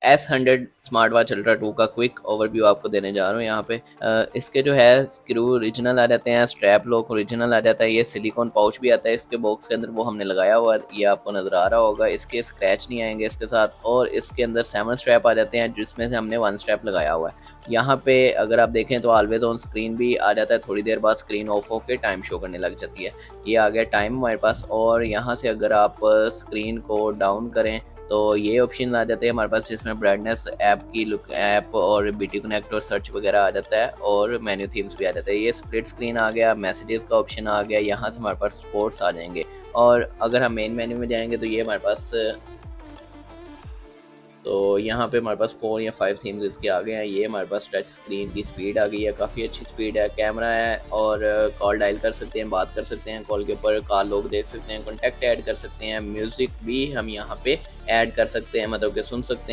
S100 smart watch ultra 2 का quick overview आपको देने जा रहा हूँ यहाँ पे। इसके जो है स्क्रू ओरिजिनल आ जाते हैं, स्ट्रैप लॉक ओरिजिनल आ जाता है, ये सिलिकॉन पाउच भी आता है इसके बॉक्स के अंदर, वो हमने लगाया हुआ है, ये आपको नज़र आ रहा होगा। इसके स्क्रैच नहीं आएंगे इसके साथ, और इसके अंदर 7 स्ट्रैप आ जाते हैं जिसमें से हमने 1 स्ट्रैप लगाया हुआ है। यहाँ पे अगर आप देखें तो ऑलवेज ऑन स्क्रीन भी आ जाता है, थोड़ी देर बाद स्क्रीन ऑफ होकर टाइम शो करने लग जाती है। ये आ गया टाइम हमारे पास, और यहाँ से अगर आप स्क्रीन को डाउन करें तो ये ऑप्शन आ जाते हैं हमारे पास, जिसमें ब्राइटनेस, ऐप की लुक, ऐप और बीटी कनेक्ट और सर्च वगैरह आ जाता है, और मेन्यू थीम्स भी आ जाता है। ये स्प्लिट स्क्रीन आ गया, मैसेजेस का ऑप्शन आ गया, यहाँ से हमारे पास स्पोर्ट्स आ जाएंगे। और अगर हम मेन मेन्यू में जाएंगे तो ये हमारे पास, तो यहाँ पे हमारे पास 4 या 5 थीम्स इसके आ गए हैं। ये हमारे पास टच स्क्रीन की स्पीड आ गई है, काफ़ी अच्छी स्पीड है, कैमरा है, और कॉल डायल कर सकते हैं, बात कर सकते हैं कॉल के ऊपर, कॉल लोग देख सकते हैं, कॉन्टैक्ट ऐड कर सकते हैं, म्यूज़िक भी हम यहाँ पे ऐड कर सकते हैं, मतलब कि सुन सकते हैं।